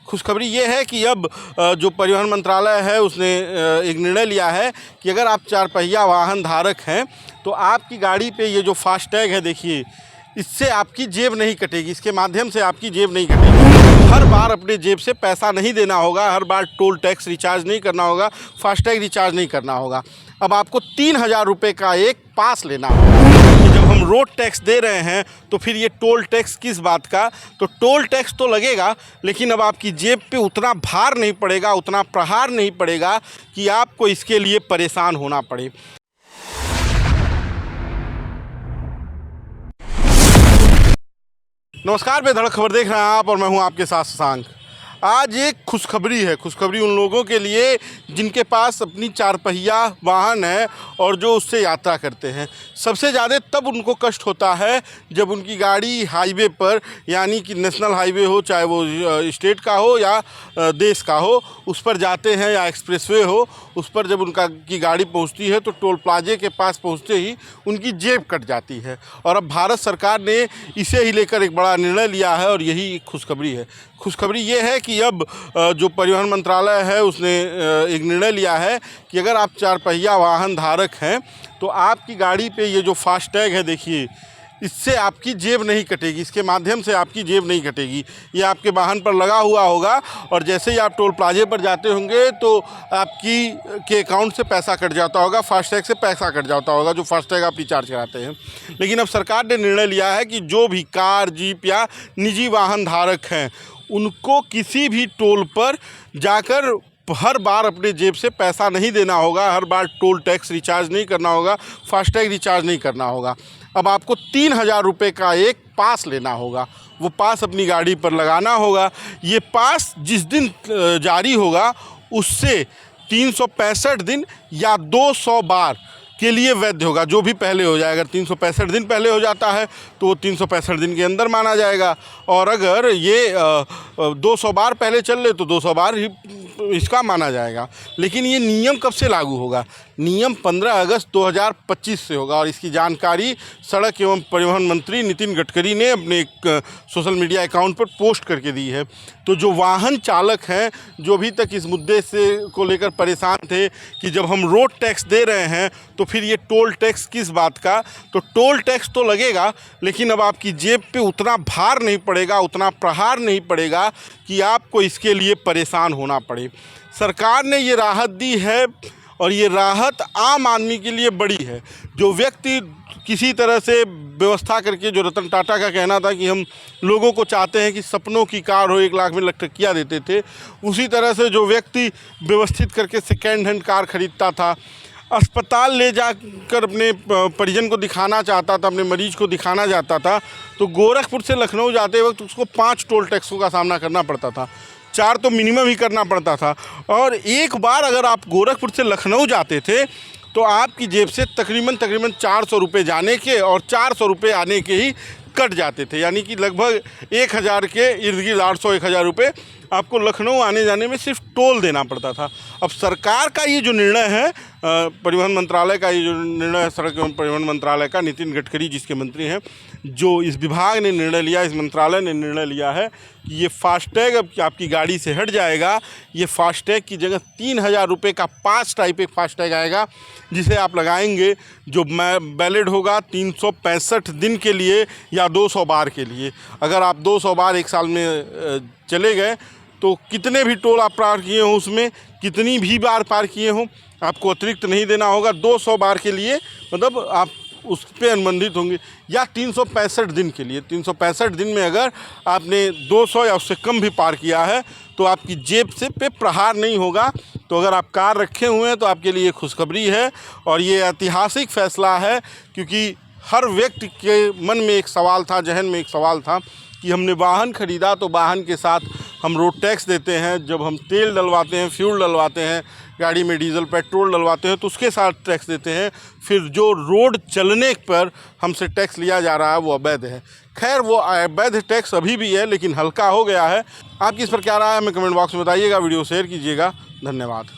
खुशखबरी ये है कि अब जो परिवहन मंत्रालय है उसने एक निर्णय लिया है कि अगर आप 4 पहिया वाहन धारक हैं तो आपकी गाड़ी पे ये जो फास्टैग है, देखिए, इससे आपकी जेब नहीं कटेगी, इसके माध्यम से आपकी जेब नहीं कटेगी। हर बार अपने जेब से पैसा नहीं देना होगा, हर बार टोल टैक्स रिचार्ज नहीं करना होगा, फास्टैग रिचार्ज नहीं करना होगा। अब आपको 3,000 रुपये का एक पास लेना होगा कि जब हम रोड टैक्स दे रहे हैं तो फिर ये टोल टैक्स किस बात का। तो टोल टैक्स तो लगेगा, लेकिन अब आपकी जेब पे उतना भार नहीं पड़ेगा, उतना प्रहार नहीं पड़ेगा कि आपको इसके लिए परेशान होना पड़े। नमस्कार, बेधड़क खबर देख रहे हैं आप और मैं हूं आपके साथ शशांक। आज एक खुशखबरी है। खुशखबरी उन लोगों के लिए जिनके पास अपनी 4 पहिया वाहन है और जो उससे यात्रा करते हैं। सबसे ज़्यादा तब उनको कष्ट होता है जब उनकी गाड़ी हाईवे पर, यानी कि नेशनल हाईवे हो, चाहे वो स्टेट का हो या देश का हो, उस पर जाते हैं, या एक्सप्रेसवे हो, उस पर जब की गाड़ी पहुंचती है तो टोल प्लाजे के पास पहुंचते ही उनकी जेब कट जाती है। और अब भारत सरकार ने इसे ही लेकर एक बड़ा निर्णय लिया है और यही एक खुशखबरी है। खुशखबरी ये है कि अब जो परिवहन मंत्रालय है उसने एक निर्णय लिया है कि अगर आप 4 पहिया वाहन धारक हैं तो आपकी गाड़ी पे ये जो फास्टैग है, देखिए, इससे आपकी जेब नहीं कटेगी, इसके माध्यम से आपकी जेब नहीं कटेगी। ये आपके वाहन पर लगा हुआ होगा और जैसे ही आप टोल प्लाजे पर जाते होंगे तो के अकाउंट से पैसा कट जाता होगा, फास्टैग से पैसा कट जाता होगा, जो फास्टैग आप रिचार्ज कराते हैं। लेकिन अब सरकार ने निर्णय लिया है कि जो भी कार, जीप या निजी वाहन धारक हैं उनको किसी भी टोल पर जाकर हर बार अपने जेब से पैसा नहीं देना होगा, हर बार टोल टैक्स रिचार्ज नहीं करना होगा, फास्टैग रिचार्ज नहीं करना होगा। अब आपको 3,000 रुपये का एक पास लेना होगा, वो पास अपनी गाड़ी पर लगाना होगा। ये पास जिस दिन जारी होगा उससे 365 दिन या 200 बार के लिए वैध होगा, जो भी पहले हो जाए। अगर 365 दिन पहले हो जाता है तो वो 365 दिन के अंदर माना जाएगा, और अगर ये 200 बार पहले चल ले तो 200 बार ही इसका माना जाएगा। लेकिन ये नियम कब से लागू होगा? नियम 15 अगस्त 2025 से होगा, और इसकी जानकारी सड़क एवं परिवहन मंत्री नितिन गडकरी ने अपने एक सोशल मीडिया अकाउंट पर पोस्ट करके दी है। तो जो वाहन चालक हैं, जो अभी तक इस मुद्दे को लेकर परेशान थे कि जब हम रोड टैक्स दे रहे हैं तो फिर ये टोल टैक्स किस बात का। तो टोल टैक्स तो लगेगा, लेकिन अब आपकी जेब पे उतना भार नहीं पड़ेगा, उतना प्रहार नहीं पड़ेगा कि आपको इसके लिए परेशान होना पड़े। सरकार ने ये राहत दी है और ये राहत आम आदमी के लिए बड़ी है। जो व्यक्ति किसी तरह से व्यवस्था करके, जो रतन टाटा का कहना था कि हम लोगों को चाहते हैं कि सपनों की कार हो, 1 लाख में लखटकिया देते थे, उसी तरह से जो व्यक्ति व्यवस्थित करके सेकेंड हैंड कार खरीदता था, अस्पताल ले जाकर अपने परिजन को दिखाना चाहता था, अपने मरीज को दिखाना चाहता था, तो गोरखपुर से लखनऊ जाते वक्त उसको 5 टोल टैक्सों का सामना करना पड़ता था। 4 तो मिनिमम ही करना पड़ता था। और एक बार अगर आप गोरखपुर से लखनऊ जाते थे तो आपकी जेब से तकरीबन 400 रुपये जाने के और 400 रुपये आने के ही कट जाते थे, यानी कि लगभग 1,000 के इर्द गिर्द 800-1,000 रुपये आपको लखनऊ आने जाने में सिर्फ टोल देना पड़ता था। अब सरकार का ये जो निर्णय है, परिवहन मंत्रालय का ये जो निर्णय है, सड़क एवं परिवहन मंत्रालय का, नितिन गडकरी जिसके मंत्री हैं, जो इस विभाग ने निर्णय लिया, इस मंत्रालय ने निर्णय लिया है कि ये फास्टैग अब आपकी गाड़ी से हट जाएगा। ये फास्टैग की जगह 3,000 रुपये का पास टाइप एक फास्टैग आएगा, जिसे आप लगाएंगे, जो वैलिड होगा 365 दिन के लिए या 200 बार के लिए। अगर आप 200 बार 1 साल में चले गए तो कितने भी टोल आप पार किए हों, उसमें कितनी भी बार पार किए हों, आपको अतिरिक्त नहीं देना होगा। 200 बार के लिए मतलब आप उस पर अनुबंधित होंगे, या 365 दिन के लिए। 365 दिन में अगर आपने 200 या उससे कम भी पार किया है तो आपकी जेब से पे प्रहार नहीं होगा। तो अगर आप कार रखे हुए हैं तो आपके लिए खुशखबरी है, और ये ऐतिहासिक फैसला है, क्योंकि हर व्यक्ति के मन में एक सवाल था, जहन में एक सवाल था कि हमने वाहन ख़रीदा तो वाहन के साथ हम रोड टैक्स देते हैं, जब हम तेल डलवाते हैं, फ्यूल डलवाते हैं, गाड़ी में डीजल पेट्रोल डलवाते हैं तो उसके साथ टैक्स देते हैं, फिर जो रोड चलने पर हमसे टैक्स लिया जा रहा है वो अवैध है। खैर, वो अवैध टैक्स अभी भी है, लेकिन हल्का हो गया है। आपकी इस पर क्या राय है हमें कमेंट बॉक्स में बताइएगा, वीडियो शेयर कीजिएगा। धन्यवाद।